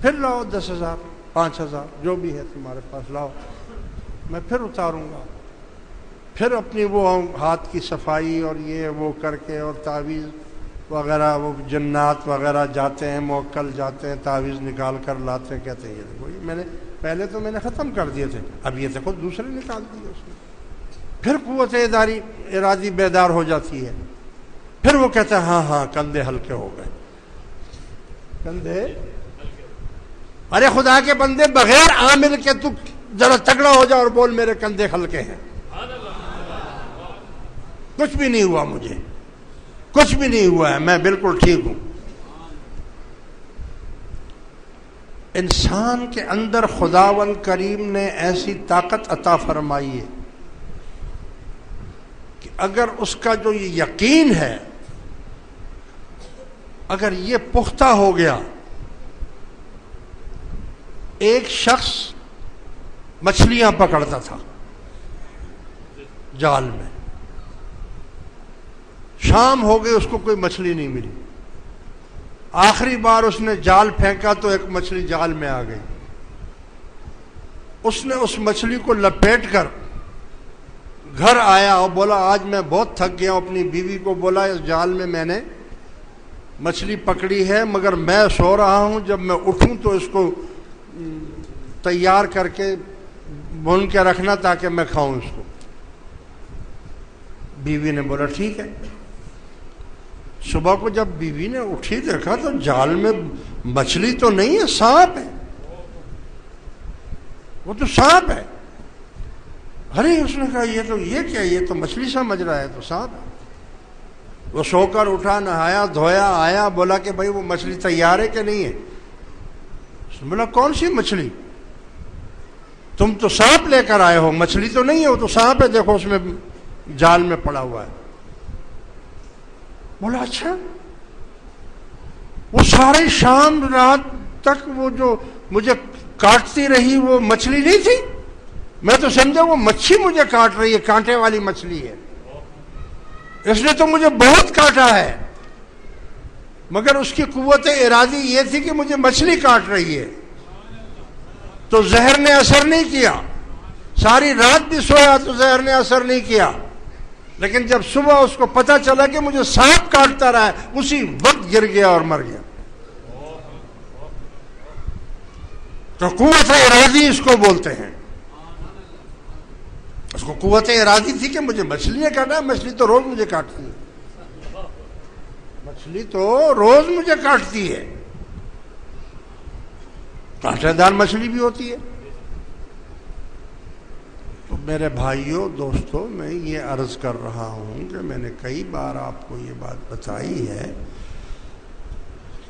پھر لاؤ 10,000 5,000 جو بھی ہے تمہارے پاس لاؤ، میں پھر اتاروں گا۔ پھر اپنی وہ ہاتھ کی صفائی اور یہ وہ کر کے اور تعویذ وغیرہ، وہ جنات وغیرہ جاتے ہیں، موکل جاتے ہیں، تعویذ نکال کر لاتے ہیں، کہتے ہیں یہ دیکھو میں نے ختم کر دیے تھے، اب یہ دیکھو دوسرے نکال دیے اس نے۔ پھر قوت ارادی بیدار ہو جاتی ہے، پھر وہ کہتا ہے ہاں کندھے ہلکے ہو گئے، کندھے۔ ارے خدا کے بندے، بغیر عامل کے تو ذرا تگڑا ہو جا اور بول میرے کندھے ہلکے ہیں۔ کچھ بھی نہیں ہوا، مجھے کچھ بھی نہیں ہوا ہے، میں بالکل ٹھیک ہوں۔ انسان کے اندر خداوند کریم نے ایسی طاقت عطا فرمائی ہے کہ اگر اس کا جو یہ یقین ہے، اگر یہ پختہ ہو گیا، ایک شخص مچھلیاں پکڑتا تھا جال میں، شام ہو گئی، اس کو کوئی مچھلی نہیں ملی، آخری بار اس نے جال پھینکا تو ایک مچھلی جال میں آ گئی، اس نے اس مچھلی کو لپیٹ کر گھر آیا اور بولا آج میں بہت تھک گیا ہوں، اپنی بیوی کو بولا اس جال میں نے مچھلی پکڑی ہے، مگر میں سو رہا ہوں، جب میں اٹھوں تو اس کو تیار کر کے بھون کے رکھنا تاکہ میں کھاؤں اس کو۔ بیوی نے بولا ٹھیک ہے۔ صبح کو جب بیوی نے اٹھی دیکھا تو جال میں مچھلی تو نہیں ہے، سانپ ہے، وہ تو سانپ ہے۔ ارے اس نے کہا یہ کیا، یہ تو مچھلی سمجھ رہا ہے، تو سانپ ہے۔ وہ سو کر اٹھا، نہایا دھویا، آیا، بولا کہ بھائی وہ مچھلی تیار ہے کہ نہیں ہے؟ اس نے بولا کون سی مچھلی؟ تم تو سانپ لے کر آئے ہو، مچھلی تو نہیں ہے، وہ تو سانپ ہے، دیکھو اس میں جال میں پڑا ہوا ہے۔ بولا اچھا، وہ سارے شام رات تک وہ جو مجھے کاٹتی رہی وہ مچھلی نہیں تھی؟ میں تو سمجھا وہ مچھی مجھے کاٹ رہی ہے، کانٹے والی مچھلی ہے، اس نے تو مجھے بہت کاٹا ہے، مگر اس کی قوت ارادی یہ تھی کہ مجھے مچھلی کاٹ رہی ہے، تو زہر نے اثر نہیں کیا، ساری رات بھی سویا تو زہر نے اثر نہیں کیا، لیکن جب صبح اس کو پتہ چلا کہ مجھے سانپ کاٹتا رہا ہے، اسی وقت گر گیا اور مر گیا۔ تو قوت ارادی اس کو بولتے ہیں۔ اس کو قوت ارادی تھی کہ مجھے مچھلی نے کاٹا، مچھلی تو روز مجھے کاٹتی ہے، مچھلی تو روز مجھے کاٹتی ہے، کانٹے دار مچھلی بھی ہوتی ہے۔ تو میرے بھائیوں دوستوں، میں یہ عرض کر رہا ہوں کہ میں نے کئی بار آپ کو یہ بات بتائی ہے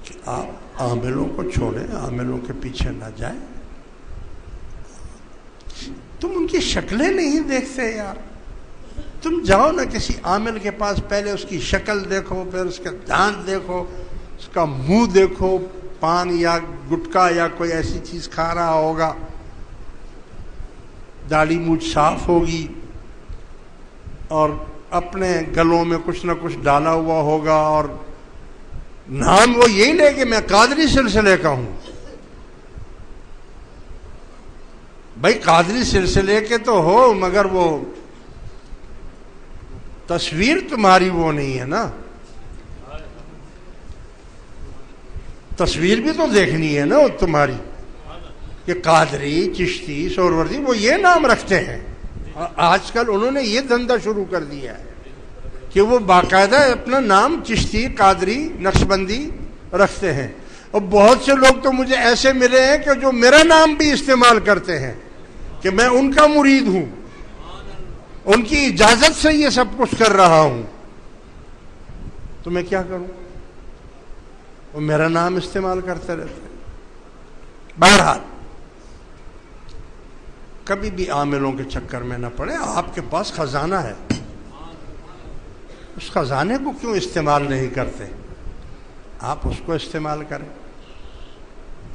کہ آپ عاملوں کو چھوڑیں، عاملوں کے پیچھے نہ جائیں۔ تم ان کی شکلیں نہیں دیکھتے یار، تم جاؤ نا کسی عامل کے پاس، پہلے اس کی شکل دیکھو، پھر اس کے دانت دیکھو، اس کا منہ دیکھو، پان یا گٹکا یا کوئی ایسی چیز کھا رہا ہوگا، داڑھی مونچھ صاف ہوگی، اور اپنے گلوں میں کچھ نہ کچھ ڈالا ہوا ہوگا، اور نام وہ یہی لے کہ میں قادری سلسلے کا ہوں۔ بھائی قادری سلسلے کے تو ہو، مگر وہ تصویر تمہاری وہ نہیں ہے نا، تصویر بھی تو دیکھنی ہے نا تمہاری، کہ قادری، چشتی، سہروردی وہ یہ نام رکھتے ہیں۔ آج کل انہوں نے یہ دھندا شروع کر دیا ہے کہ وہ باقاعدہ اپنا نام چشتی، قادری، نقشبندی رکھتے ہیں، اور بہت سے لوگ تو مجھے ایسے ملے ہیں کہ جو میرا نام بھی استعمال کرتے ہیں کہ میں ان کا مرید ہوں، ان کی اجازت سے یہ سب کچھ کر رہا ہوں، تو میں کیا کروں؟ وہ میرا نام استعمال کرتے رہتے ہیں۔ بہرحال کبھی بھی عاملوں کے چکر میں نہ پڑے، آپ کے پاس خزانہ ہے، اس خزانے کو کیوں استعمال نہیں کرتے؟ آپ اس کو استعمال کریں۔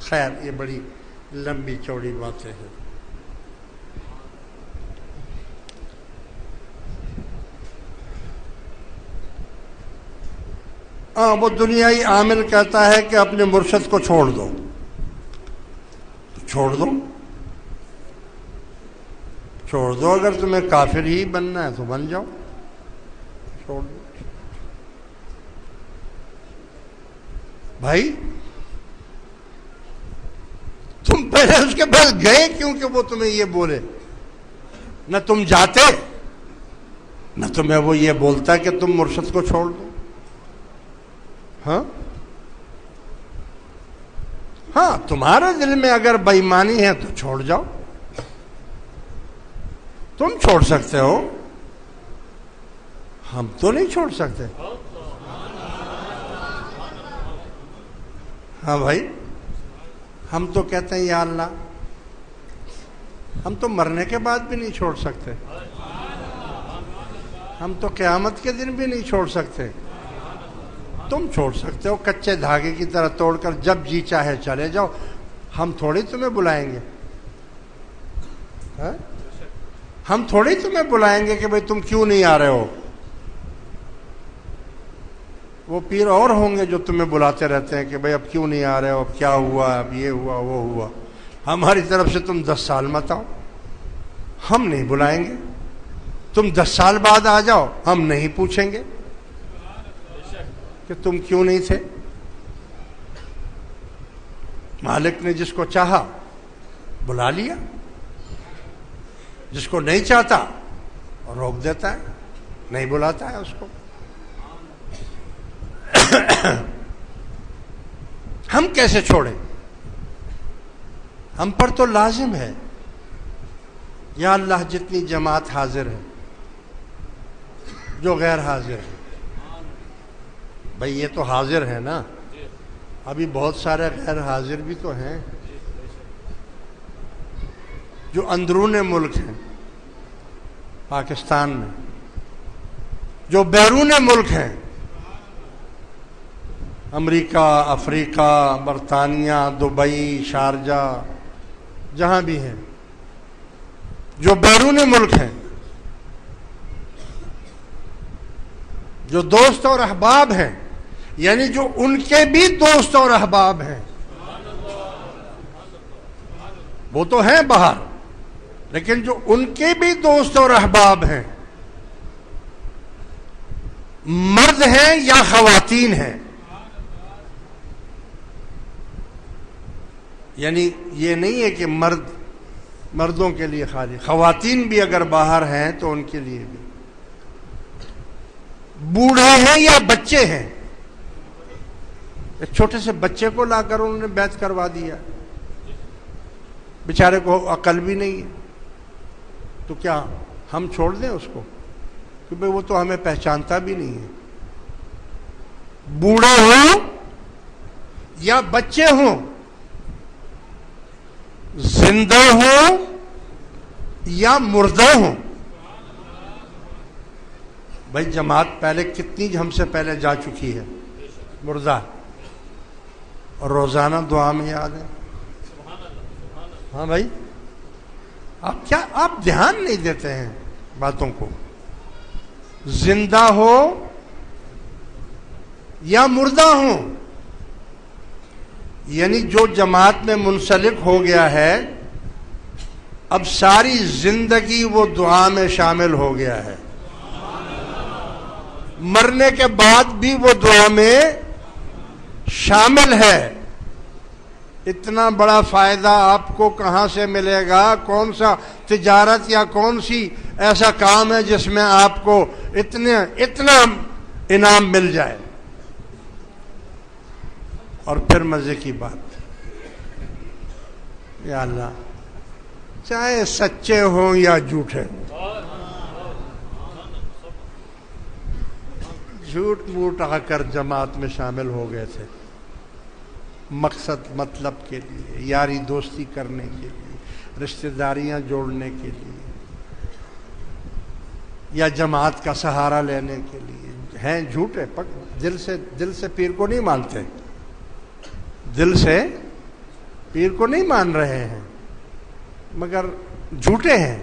خیر یہ بڑی لمبی چوڑی باتیں ہیں۔ وہ دنیائی عامل کہتا ہے کہ اپنے مرشد کو چھوڑ دو، چھوڑ دو، چھوڑ دو، اگر تمہیں کافر ہی بننا ہے تو بن جاؤ، چھوڑ دو۔ بھائی تم پہلے اس کے پاس گئے کیوں کہ وہ تمہیں یہ بولے؟ نہ تم جاتے نہ تمہیں وہ یہ بولتا کہ تم مرشد کو چھوڑ دو۔ ہاں تمہارے دل میں اگر بے ایمانی ہے تو چھوڑ جاؤ، تم چھوڑ سکتے ہو، ہم تو نہیں چھوڑ سکتے۔ ہاں بھائی، ہم تو کہتے ہیں یا اللہ، ہم تو مرنے کے بعد بھی نہیں چھوڑ سکتے، ہم تو قیامت کے دن بھی نہیں چھوڑ سکتے۔ تم چھوڑ سکتے ہو، کچے دھاگے کی طرح توڑ کر جب جی چاہے چلے جاؤ، ہم تھوڑی تمہیں بلائیں گے، ہم تھوڑی تمہیں بلائیں گے کہ بھئی تم کیوں نہیں آ رہے ہو۔ وہ پیر اور ہوں گے جو تمہیں بلاتے رہتے ہیں کہ بھئی اب کیوں نہیں آ رہے ہو، اب کیا ہوا، اب یہ ہوا وہ ہوا۔ ہماری طرف سے تم 10 سال مت آؤ، ہم نہیں بلائیں گے۔ تم 10 سال بعد آ جاؤ، ہم نہیں پوچھیں گے کہ تم کیوں نہیں تھے۔ مالک نے جس کو چاہا بلا لیا، جس کو نہیں چاہتا روک دیتا ہے، نہیں بلاتا ہے اس کو۔ ہم کیسے چھوڑیں؟ ہم پر تو لازم ہے، یا اللہ جتنی جماعت حاضر ہے، جو غیر حاضر ہے، بھئی یہ تو حاضر ہے نا، ابھی بہت سارے غیر حاضر بھی تو ہیں جو اندرون ملک ہیں پاکستان میں، جو بیرون ملک ہیں، امریکہ، افریقہ، برطانیہ، دبئی، شارجہ، جہاں بھی ہیں، جو بیرون ملک ہیں، جو دوست اور احباب ہیں، یعنی جو ان کے بھی دوست اور احباب ہیں، وہ تو ہیں باہر، لیکن جو ان کے بھی دوست اور احباب ہیں، مرد ہیں یا خواتین ہیں، یعنی یہ نہیں ہے کہ مردوں کے لیے خالی، خواتین بھی اگر باہر ہیں تو ان کے لیے بھی، بوڑھے ہیں یا بچے ہیں، ایک چھوٹے سے بچے کو لا کر انہوں نے بیعت کروا دیا، بیچارے کو عقل بھی نہیں ہے، تو کیا ہم چھوڑ دیں اس کو؟ کہ بھئی وہ تو ہمیں پہچانتا بھی نہیں ہے۔ بوڑھے ہوں یا بچے ہوں، زندہ ہوں یا مردہ ہوں، بھائی جماعت پہلے کتنی ہم سے پہلے جا چکی ہے مردہ، اور روزانہ دعا میں یاد ہے۔ ہاں بھائی، آپ دھیان نہیں دیتے ہیں باتوں کو۔ زندہ ہو یا مردہ ہو، یعنی جو جماعت میں منسلک ہو گیا ہے، اب ساری زندگی وہ دعا میں شامل ہو گیا ہے، مرنے کے بعد بھی وہ دعا میں شامل ہے۔ اتنا بڑا فائدہ آپ کو کہاں سے ملے گا؟ کون سا تجارت یا کون سی ایسا کام ہے جس میں آپ کو اتنا انعام مل جائے؟ اور پھر مزے کی بات، یا اللہ، چاہے سچے ہوں یا جھوٹے، جھوٹ موٹ آ کر جماعت میں شامل ہو گئے تھے، مقصد مطلب کے لیے، یاری دوستی کرنے کے لیے، رشتہ داریاں جوڑنے کے لیے، یا جماعت کا سہارا لینے کے لیے، ہیں جھوٹے، دل سے پیر کو نہیں مانتے، دل سے پیر کو نہیں مان رہے ہیں، مگر جھوٹے ہیں۔